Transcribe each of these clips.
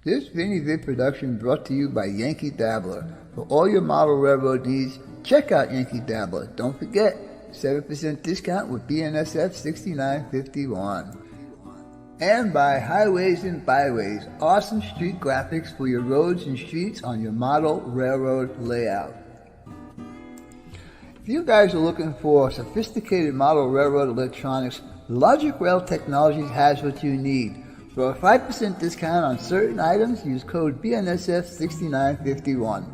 This Vinny Vid production brought to you by Yankee Dabbler. For all your model railroad needs, check out Yankee Dabbler. Don't forget, 7% discount with BNSF 6951. And by Highways and Byways, awesome street graphics for your roads and streets on your model railroad layout. If you guys are looking for sophisticated model railroad electronics, Logic Rail Technologies has what you need. For a 5% discount on certain items, use code BNSF6951.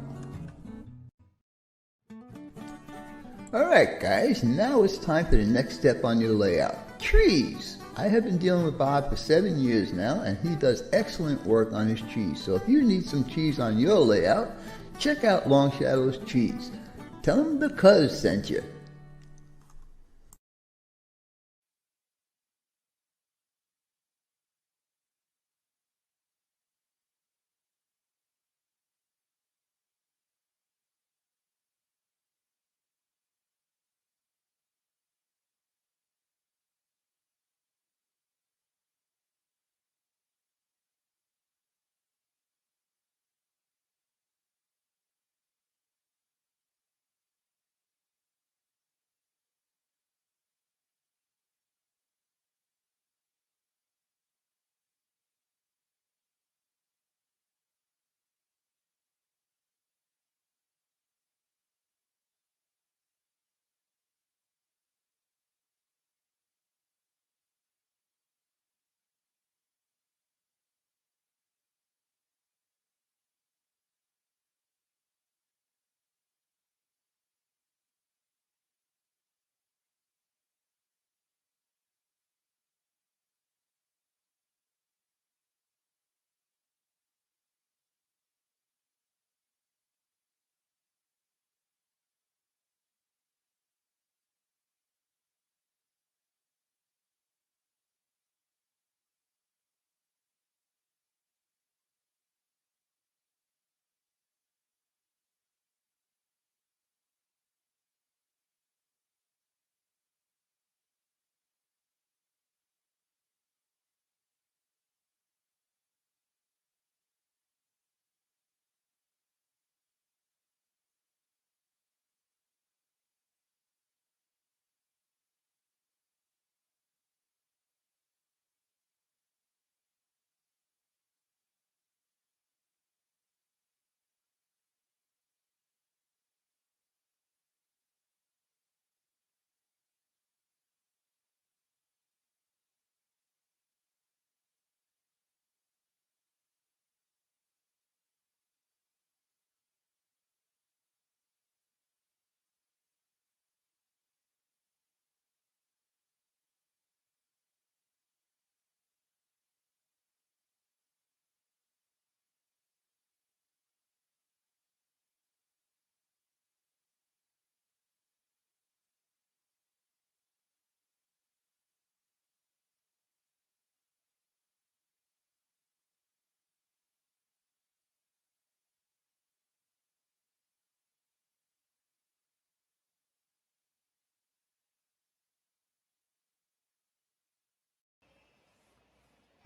Alright guys, now it's time for the next step on your layout. Trees! I have been dealing with Bob for 7 years now, and he does excellent work on his trees. So if you need some trees on your layout, check out Long Shadow's Trees. Tell him the Cuzz sent you.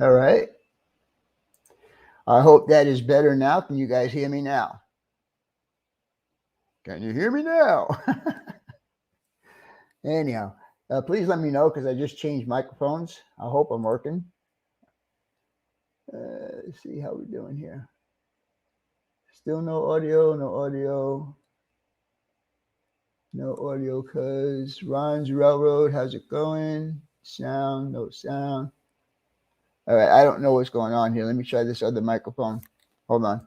Alright, I hope that is better now. Can you guys hear me now? Can you hear me now? Anyhow, please let me know because I just changed microphones. I hope I'm working. Let's see how we're doing here. Still no audio, no audio. No audio, cuz Ron's Railroad, how's it going? Sound, no sound. All right, I don't know what's going on here. Let me try this other microphone. Hold on.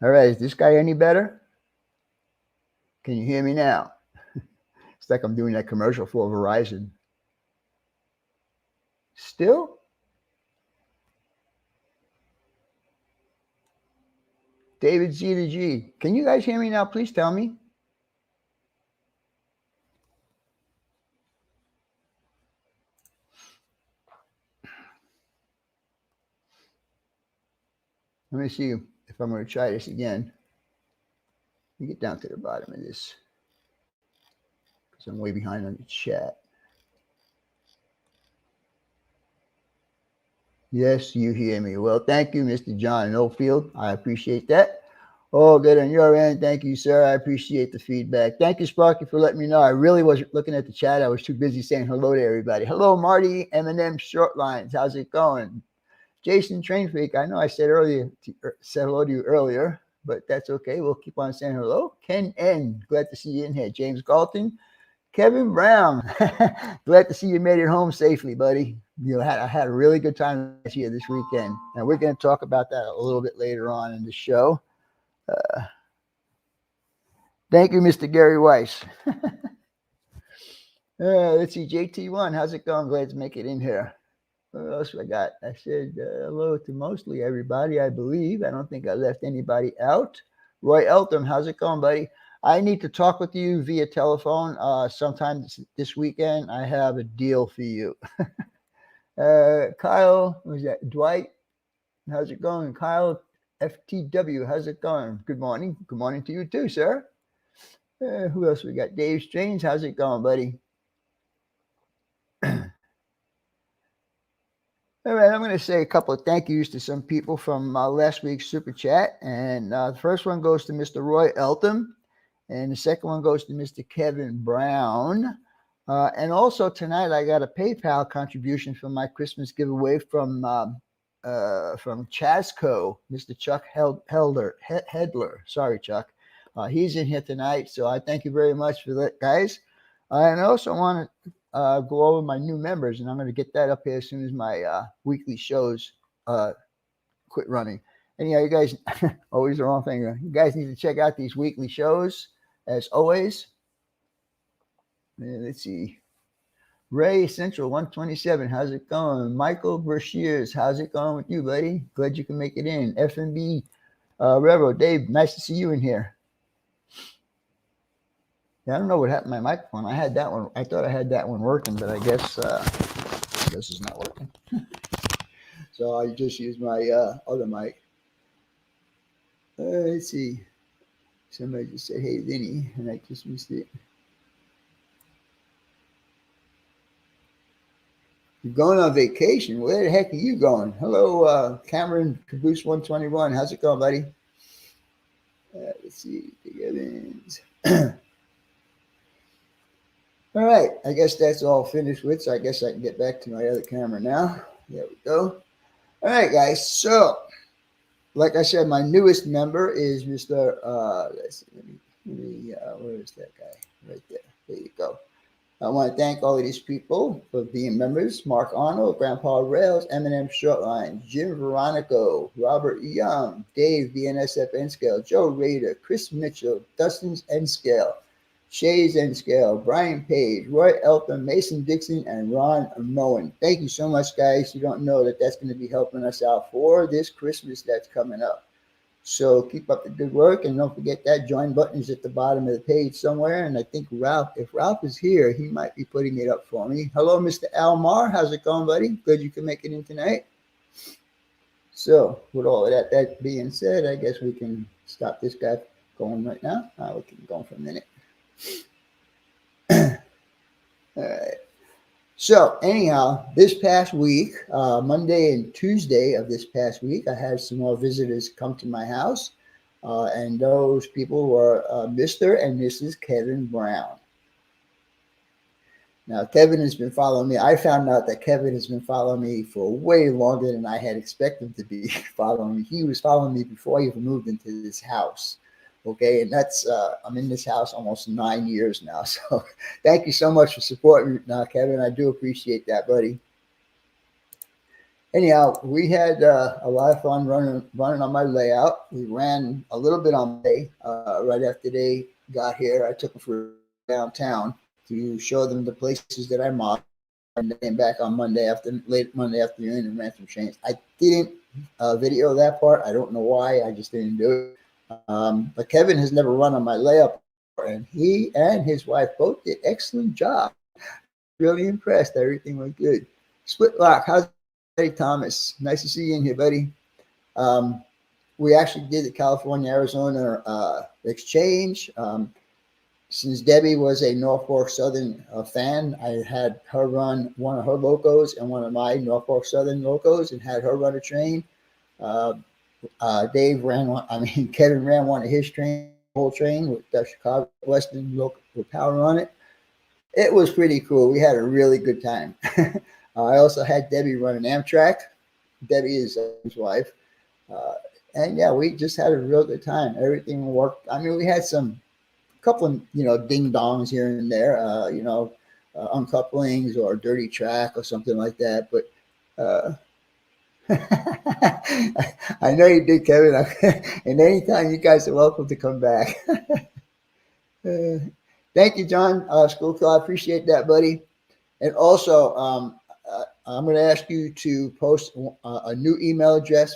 All right, is this guy any better? Can you hear me now? It's like I'm doing that commercial for Verizon. Still? David Z to G. Can you guys hear me now? Please tell me. Let me see if I'm going to try this again. Let me get down to the bottom of this because I'm way behind on the chat. Yes, you hear me. Well, thank you, Mr. John Oldfield. I appreciate that. Oh, good on your end. Thank you, sir. I appreciate the feedback. Thank you, Sparky, for letting me know. I really wasn't looking at the chat. I was too busy saying hello to everybody. Hello, Marty, M&M Short Lines. How's it going? Jason Trainfreak. I know I said said hello to you earlier, but that's okay. We'll keep on saying hello. Ken N. Glad to see you in here. James Galton. Kevin Brown, glad to see you made it home safely, buddy. I had a really good time here this weekend, and we're going to talk about that a little bit later on in the show. Thank you, Mr. Gary Weiss. Let's see, JT1, how's it going? Glad to make it in here. What else I got? I said hello to mostly everybody, I believe. I don't think I left anybody out. Roy Eltham, how's it going, buddy? I need to talk with you via telephone sometime this weekend. I have a deal for you. Kyle, who's that? Dwight, how's it going? Kyle FTW, how's it going? Good morning. Good morning to you too, sir. Who else we got? Dave Strange, how's it going, buddy? All right, I'm going to say a couple of thank yous to some people from last week's Super Chat. And the first one goes to Mr. Roy Eltham. And the second one goes to Mr. Kevin Brown. And also tonight, I got a PayPal contribution from my Christmas giveaway from Chasco, Mr. Chuck Hedler. Sorry, Chuck. He's in here tonight. So I thank you very much for that, guys. And I also want to go over my new members, and I'm going to get that up here as soon as my weekly shows quit running. Anyhow, you guys, always the wrong thing. You guys need to check out these weekly shows, as always. Let's see. Ray Central 127, how's it going? Michael Brashears, how's it going with you, buddy? Glad you can make it in. FNB Revo, Dave, nice to see you in here. Yeah, I don't know what happened to my microphone. I had that one. I thought I had that one working, but I guess this is not working. So I just used my other mic. Let's see. Somebody just said, hey, Vinny, and I just missed it. You're going on vacation. Where the heck are you going? Hello, Cameron Caboose 121. How's it going, buddy? Let's see. Big Evans. All right, I guess that's all finished with, so I guess I can get back to my other camera now. There we go. All right, guys, so like I said, my newest member is Mr. Let's see, let me where is that guy? Right there. There you go. I want to thank all of these people for being members. Mark Arnold, Grandpa Rails, M&M Shortline, Jim Veronico, Robert Young, Dave, BNSF N-Scale, Joe Rader, Chris Mitchell, Dustin's N-Scale, Shay's N-Scale, Brian Page, Roy Eltham, Mason Dixon, and Ron Moen. Thank you so much, guys. You don't know that that's going to be helping us out for this Christmas that's coming up. So keep up the good work, and don't forget that join button is at the bottom of the page somewhere. And I think Ralph, if Ralph is here, he might be putting it up for me. Hello, Mr. Almar. How's it going, buddy? Good you can make it in tonight. So with all of that being said, I guess we can stop this guy going right now. We can go for a minute. All right. So anyhow, this past week, Monday and Tuesday of this past week, I had some more visitors come to my house, and those people were Mr. and Mrs. Kevin Brown. Now, Kevin has been following me. I found out that Kevin has been following me for way longer than I had expected to be following me. He was following me before I even moved into this house. Okay, and that's I'm in this house almost 9 years now. So thank you so much for supporting me now, Kevin. I do appreciate that, buddy. Anyhow, we had a lot of fun running on my layout. We ran a little bit on Monday. Right after they got here, I took them for downtown to show them the places that I modeled, and then back on late Monday afternoon and ran some trains. I didn't video that part. I don't know why. I just didn't do it. But Kevin has never run on my layup, and he and his wife both did excellent job. Really impressed. Everything went good. Split Lock, how's it, Thomas? Nice to see you in here, buddy. We actually did the California-Arizona exchange. since Debbie was a Norfolk Southern fan, I had her run one of her locos and one of my Norfolk Southern locos, and had her run a train. Uh, Dave ran one. I mean, Kevin ran one of his train, whole train with the Chicago Western local with power on it. It was pretty cool. We had a really good time. I also had Debbie run an Amtrak. Debbie is his wife. Uh, and yeah, we just had a real good time. Everything worked. I mean, we had some couple of, ding dongs here and there, uncouplings or dirty track or something like that. But uh, I know you did, Kevin. And anytime, you guys are welcome to come back. Thank you, John Schoolkill. I appreciate that, buddy. And also, I'm going to ask you to post a new email address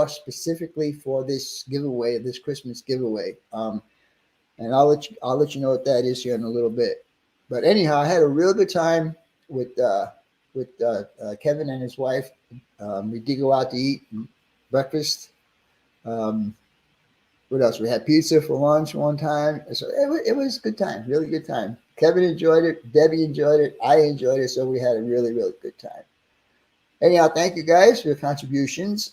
specifically for this giveaway, this Christmas giveaway. And I'll let you know what that is here in a little bit. But anyhow, I had a real good time with Kevin and his wife. We did go out to eat breakfast. What else? We had pizza for lunch one time. So it was a good time, really good time. Kevin enjoyed it. Debbie enjoyed it. I enjoyed it. So we had a really, really good time. Anyhow, thank you guys for your contributions.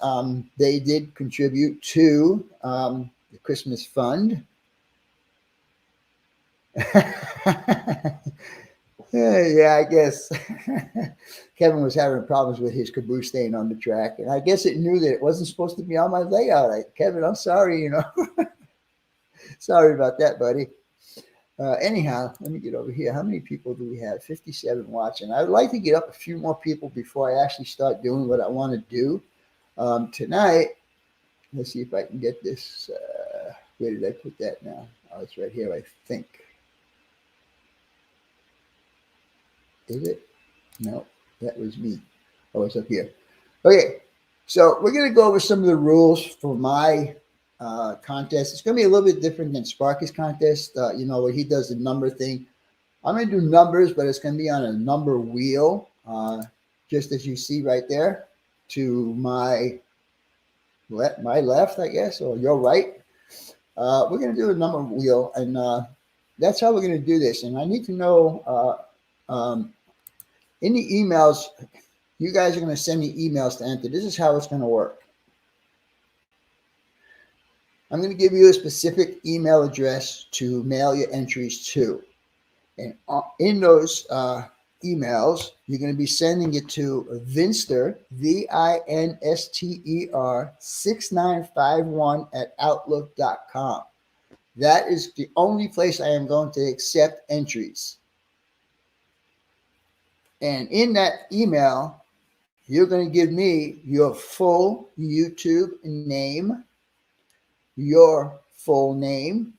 They did contribute to the Christmas fund. Yeah, I guess Kevin was having problems with his caboose staying on the track, and I guess it knew that it wasn't supposed to be on my layout. Kevin, I'm sorry, sorry about that, buddy. Anyhow, let me get over here. How many people do we have? 57 watching. I'd like to get up a few more people before I actually start doing what I want to do tonight. Let's see if I can get this. Where did I put that now? Oh, it's right here, I think. Is it? No, that was me. Oh, it's up here. Okay, so we're going to go over some of the rules for my contest. It's going to be a little bit different than Sparky's contest, where he does the number thing. I'm going to do numbers, but it's going to be on a number wheel, just as you see right there to my left, I guess, or your right. We're going to do a number wheel, and that's how we're going to do this. And I need to know in the emails, you guys are going to send me emails to enter. This is how it's going to work. I'm going to give you a specific email address to mail your entries to. And in those emails, you're going to be sending it to Vinster, VINSTER 6951 @outlook.com. That is the only place I am going to accept entries. And in that email, you're going to give me your full YouTube name, your full name.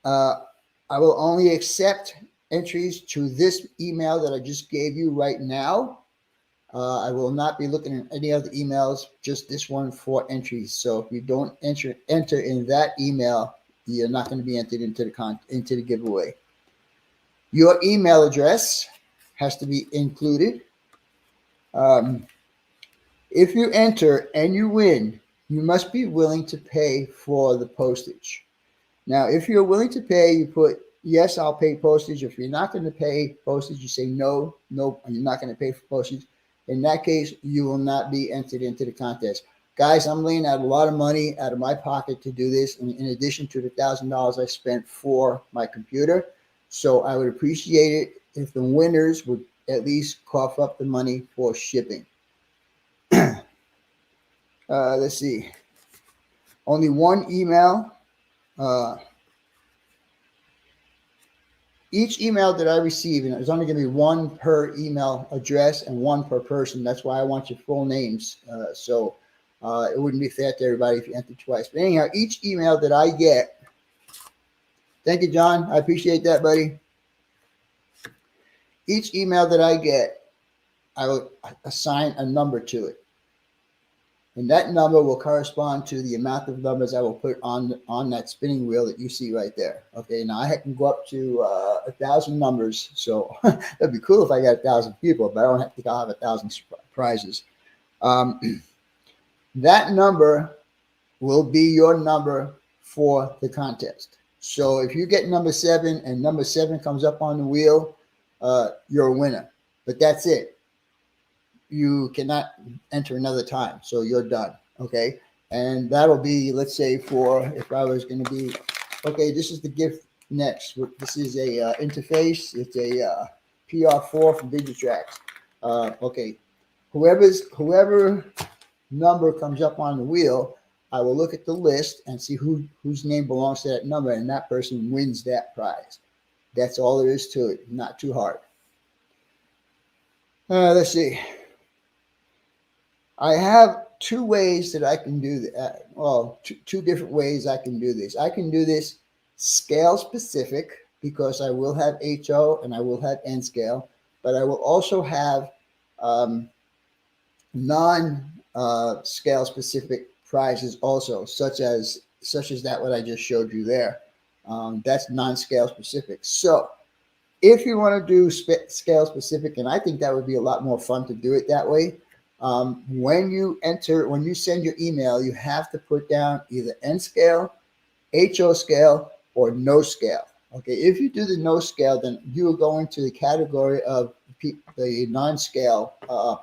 I will only accept entries to this email that I just gave you right now. I will not be looking at any other emails, just this one for entries. So if you don't enter in that email, you're not going to be entered into the giveaway. Your email address has to be included. If you enter and you win, you must be willing to pay for the postage. Now, if you're willing to pay, you put, yes, I'll pay postage. If you're not going to pay postage, you say, no, you're not going to pay for postage. In that case, you will not be entered into the contest. Guys, I'm laying out a lot of money out of my pocket to do this, in addition to the $1,000 I spent for my computer. So I would appreciate it if the winners would at least cough up the money for shipping. Let's see. Only one email. Each email that I receive, and there's only going to be one per email address and one per person. That's why I want your full names. So it wouldn't be fair to everybody if you entered twice. But anyhow, each email that I get, thank you, John. I appreciate that, buddy. Each email that I get, I will assign a number to it. And that number will correspond to the amount of numbers I will put on that spinning wheel that you see right there. Okay, now I can go up to 1,000 numbers. So that'd be cool if I got 1,000 people, but I don't think I'll have 1,000 prizes. That number will be your number for the contest. So if you get number 7 and number 7 comes up on the wheel, you're a winner. But that's it. You cannot enter another time. So you're done. Okay. And that'll be, let's say, for if I was going to be, okay, this is the gift next. This is a interface. It's a PR4 from Digitrax. Okay. Whoever number comes up on the wheel, I will look at the list and see whose name belongs to that number, and that person wins that prize. That's all there is to it. Not too hard. Let's see. I have two ways that I can do that. Well, two different ways I can do this. I can do this scale specific because I will have HO and I will have N scale, but I will also have non-scale specific prizes also, such as that what I just showed you there. That's non-scale specific. So if you want to do scale specific, and I think that would be a lot more fun to do it that way, when you send your email, you have to put down either N scale, HO scale, or no scale. Okay, if you do the no scale, then you will go into the category of the non-scale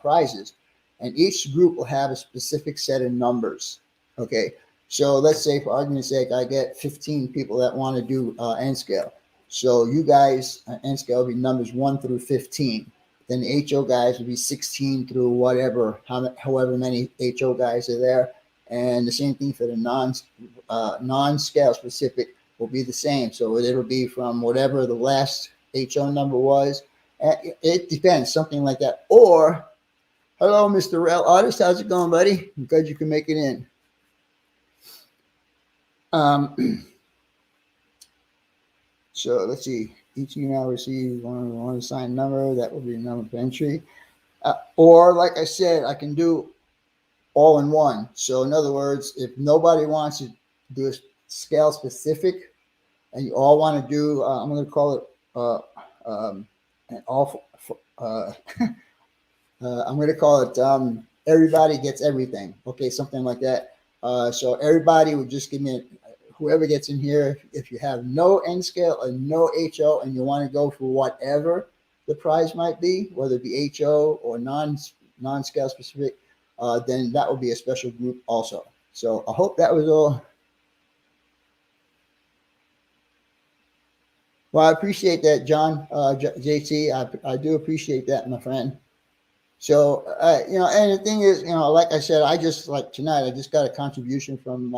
prizes, and each group will have a specific set of numbers. Okay, so let's say for argument's sake, I get 15 people that want to do N scale. So you guys, N scale will be numbers 1 through 15. Then the HO guys will be 16 through whatever, however many HO guys are there. And the same thing for the non-scale specific will be the same. So it'll be from whatever the last HO number was. It depends, something like that. Or, hello, Mr. Rel Artist. How's it going, buddy? I'm glad you can make it in. So let's see. Each email receives one assigned number. That will be the number of entry. Or, like I said, I can do all in one. So, in other words, if nobody wants to do a scale specific, and you all want to do, I'm going to call it I'm going to call it everybody gets everything. Okay, something like that. So everybody would just give me whoever gets in here, if you have no N scale and no HO and you want to go for whatever the prize might be, whether it be HO or non-scale specific, then that will be a special group also. So I hope that was all. Well, I appreciate that, John, JT. I do appreciate that, my friend. So, and the thing is, like I said, I just like tonight, I just got a contribution from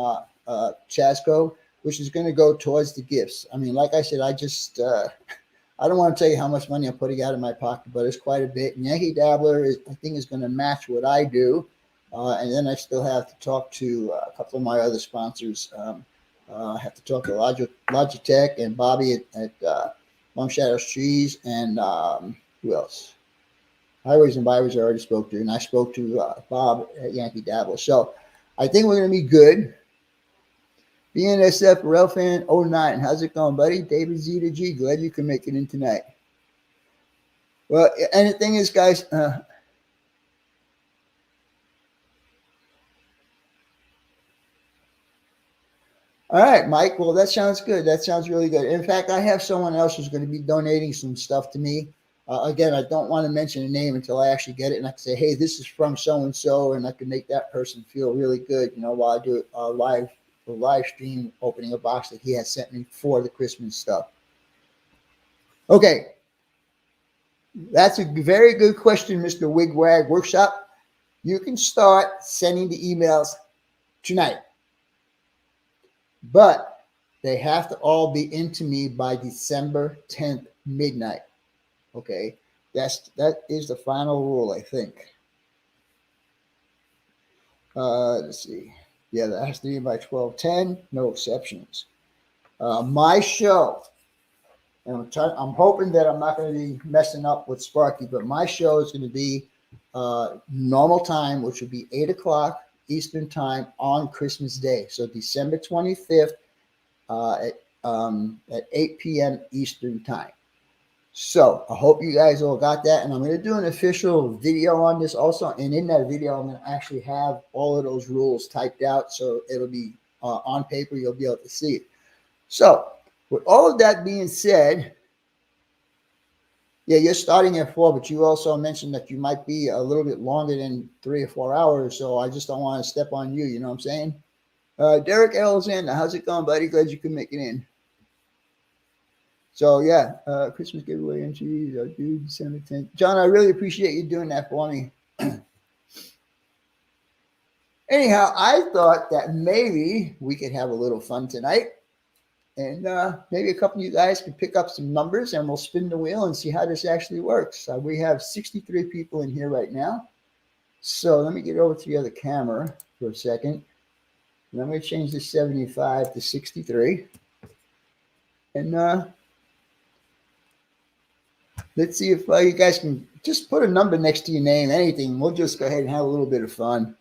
Chasco, which is going to go towards the gifts. I mean, like I said, I just, I don't want to tell you how much money I'm putting out of my pocket, but it's quite a bit. And Yankee Dabbler, I think, is going to match what I do. And then I still have to talk to a couple of my other sponsors. I have to talk to Logitech and Bobby at Long Shadows Trees, and who else? Highways and Byways I already spoke to, and I spoke to Bob at Yankee Dabbler. So I think we're going to be good. BNSF Relfan 09. How's it going, buddy? David Z to G. Glad you can make it in tonight. Well, and the thing is, guys, all right, Mike. Well, that sounds good. That sounds really good. In fact, I have someone else who's going to be donating some stuff to me. Again, I don't want to mention a name until I actually get it, and I can say, hey, this is from so-and-so, and I can make that person feel really good, while I do a live stream opening a box that he has sent me for the Christmas stuff. Okay. That's a very good question, Mr. Wigwag Workshop. You can start sending the emails tonight, but they have to all be into me by December 10th, midnight. Okay, that is the final rule, I think. Let's see. Yeah, that has to be by 12:10. No exceptions. My show, and I'm hoping that I'm not going to be messing up with Sparky, but my show is going to be normal time, which would be 8 o'clock Eastern time on Christmas Day. So December 25th at 8 p.m. Eastern time. So I hope you guys all got that, and I'm going to do an official video on this also, and in that video I'm going to actually have all of those rules typed out, so it'll be on paper. You'll be able to see it. So With all of that being said, yeah, you're starting at 4, but you also mentioned that you might be a little bit longer than 3 or 4 hours. So I just don't want to step on you. You know what I'm saying? Derek Alexander, how's it going, buddy? Glad you could make it in. So yeah, Christmas giveaway entries are due December 10th. John, I really appreciate you doing that for me. Anyhow, I thought that maybe we could have a little fun tonight. And maybe a couple of you guys can pick up some numbers and we'll spin the wheel and see how this actually works. We have 63 people in here right now. So let me get over to the other camera for a second. And I'm going to change this 75 to 63. And let's see if you guys can just put a number next to your name, anything. We'll just go ahead and have a little bit of fun.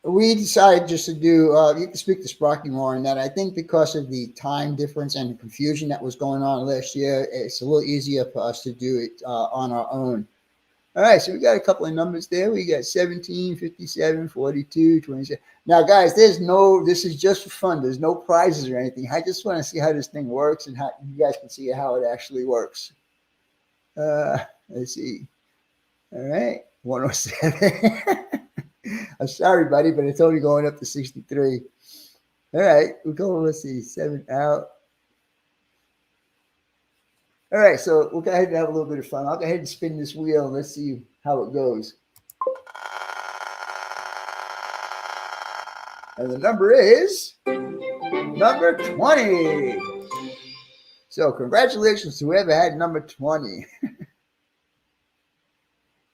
We decided just to do, you can speak to Sparky more on that. I think because of the time difference and the confusion that was going on last year, it's a little easier for us to do it on our own. All right, so we got a couple of numbers there. We got 17, 57, 42, 27. Now, guys, this is just for fun. There's no prizes or anything. I just want to see how this thing works and how you guys can see how it actually works. Let's see. All right, 107. I'm sorry, buddy, but it's only going up to 63. All right, we'll go, let's see, 7 out. All right, so we'll go ahead and have a little bit of fun. I'll go ahead and spin this wheel and let's see how it goes. And the number is number 20. So congratulations to whoever had number 20.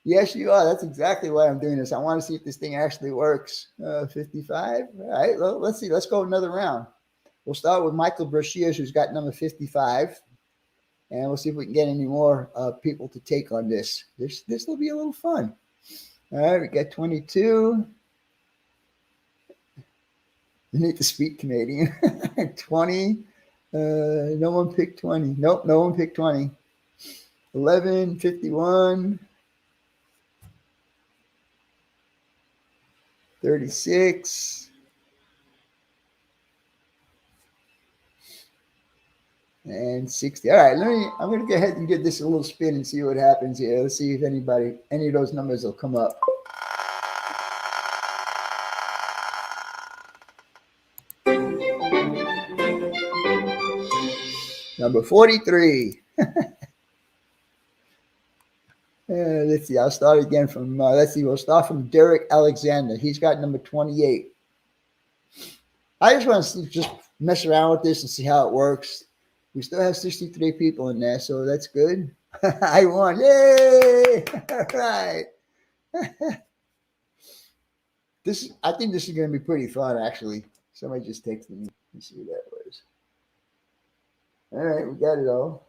Yes, you are. That's exactly why I'm doing this. I want to see if this thing actually works. 55. All right, well, let's see. Let's go another round. We'll start with Michael Brashears, who's got number 55. And we'll see if we can get any more people to take on this. This will be a little fun. All right, we got 22. You need to speak Canadian. 20. No one picked 20. Nope, no one picked 20. 11, 51. 36. And 60. All right, I'm going to go ahead and give this a little spin and see what happens here. Let's see if any of those numbers will come up. Number 43. Let's see. I'll start again from, let's see. We'll start from Derek Alexander. He's got number 28. I just want to just mess around with this and see how it works. We still have 63 people in there, so that's good. I won. Yay! All right. I think this is going to be pretty fun, actually. Somebody just texted me. Let's see who that was. All right, we got it all.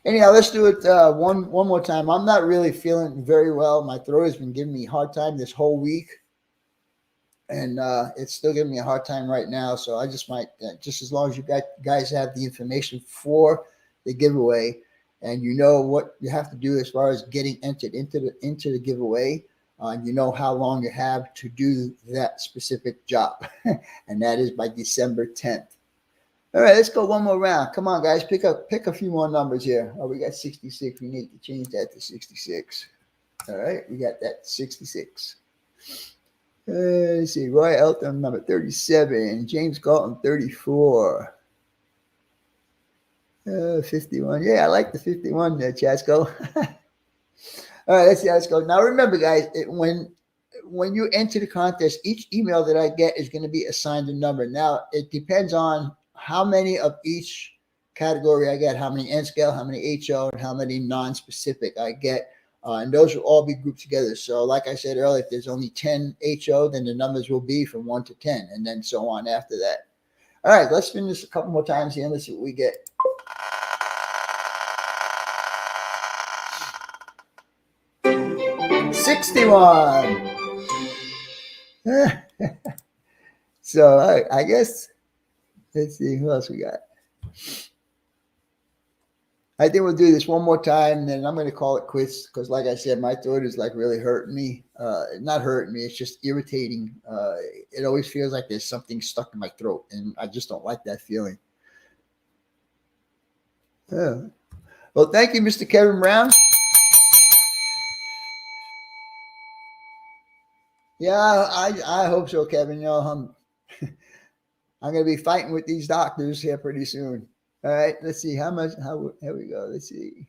Anyhow, let's do it one more time. I'm not really feeling very well. My throat has been giving me a hard time this whole week. And it's still giving me a hard time right now. So I just might, just as long as you guys have the information for the giveaway and you know what you have to do as far as getting entered into the giveaway, you know how long you have to do that specific job. And that is by December 10th. All right, let's go one more round. Come on, guys, pick a few more numbers here. Oh, we got 66. We need to change that to 66. All right, we got that 66. Let's see, Roy Elton, number 37. James Galton, 34. 51. Yeah, I like the 51 there, Chasco. All right, let's see how this goes. Now, remember, guys, when you enter the contest, each email that I get is going to be assigned a number. Now, it depends on how many of each category I get, how many N scale, how many HO, and how many non-specific I get. And those will all be grouped together. So like I said earlier, if there's only 10 HO, then the numbers will be from 1 to 10, and then so on after that. All right, let's spin this a couple more times here and let's see what we get. $61. So I guess, let's see, who else we got? I think we'll do this one more time, and then I'm going to call it quits because, like I said, my throat is like really hurting me. Not hurting me; it's just irritating. It always feels like there's something stuck in my throat, and I just don't like that feeling. Yeah. Well, thank you, Mr. Kevin Brown. Yeah, I hope so, Kevin. You know, I'm going to be fighting with these doctors here pretty soon. All right, let's see how much. Here we go. Let's see.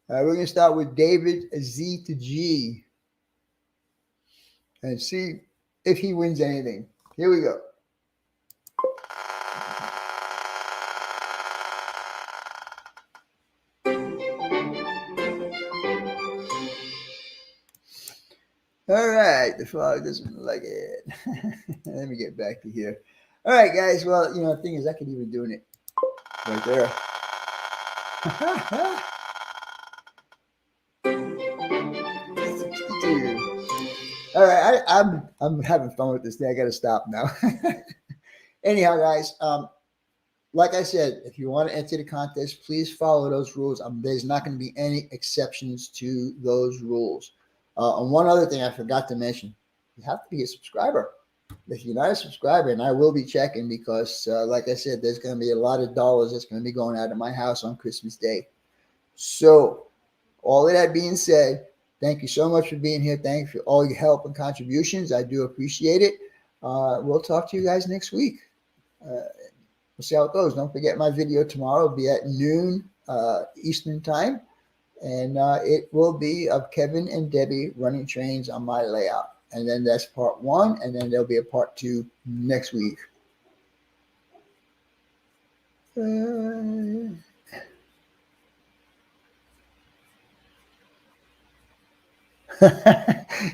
All right, we're going to start with David Z to G and see if he wins anything. Here we go. All right, the frog doesn't like it. Let me get back to here. All right, guys. Well, you know, the thing is, I could even do it right there. 62. All right, I'm having fun with this thing. I got to stop now. Anyhow, guys, like I said, if you want to enter the contest, please follow those rules. There's not going to be any exceptions to those rules. And one other thing I forgot to mention, you have to be a subscriber. If you're not a subscriber, and I will be checking because, like I said, there's going to be a lot of dollars that's going to be going out of my house on Christmas Day. So, all of that being said, thank you so much for being here. Thank you for all your help and contributions. I do appreciate it. We'll talk to you guys next week. We'll see how it goes. Don't forget my video tomorrow will be at noon Eastern time. And it will be of Kevin and Debbie running trains on my layout. And then that's part 1. And then there'll be a part 2 next week.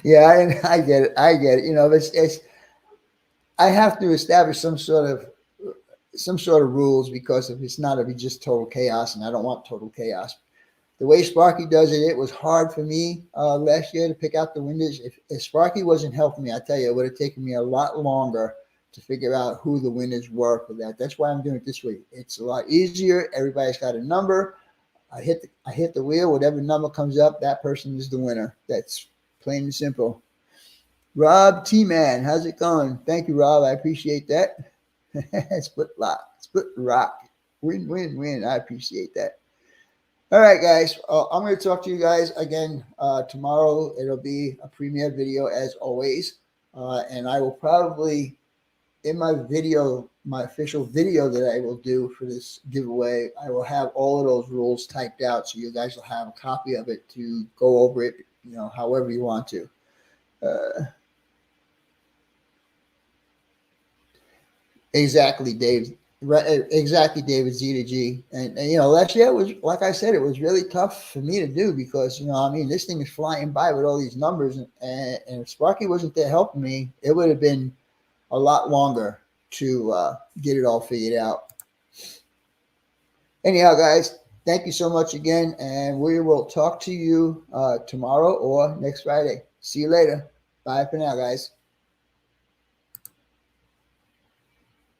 Yeah, I get it. I get it. You know, I have to establish some sort of rules because if it's not, it'll be just total chaos, and I don't want total chaos. The way Sparky does it, it was hard for me last year to pick out the winners. If Sparky wasn't helping me, I tell you, it would have taken me a lot longer to figure out who the winners were for that. That's why I'm doing it this way. It's a lot easier. Everybody's got a number. I hit the wheel. Whatever number comes up, that person is the winner. That's plain and simple. Rob T-Man, how's it going? Thank you, Rob. I appreciate that. Split rock. Win, win, win. I appreciate that. All right, guys. I'm going to talk to you guys again tomorrow. It'll be a premiere video as always. And I will probably, in my video, my official video that I will do for this giveaway, I will have all of those rules typed out. So you guys will have a copy of it to go over it, you know, however you want to. Exactly, Dave. Right, exactly, David Z to G. And you know, last year it was, like I said, it was really tough for me to do because, you know, I mean, this thing is flying by with all these numbers, and if Sparky wasn't there helping me, it would have been a lot longer to get it all figured out. Anyhow, guys, thank you so much again, and we will talk to you tomorrow or next Friday. See you later. Bye for now, guys.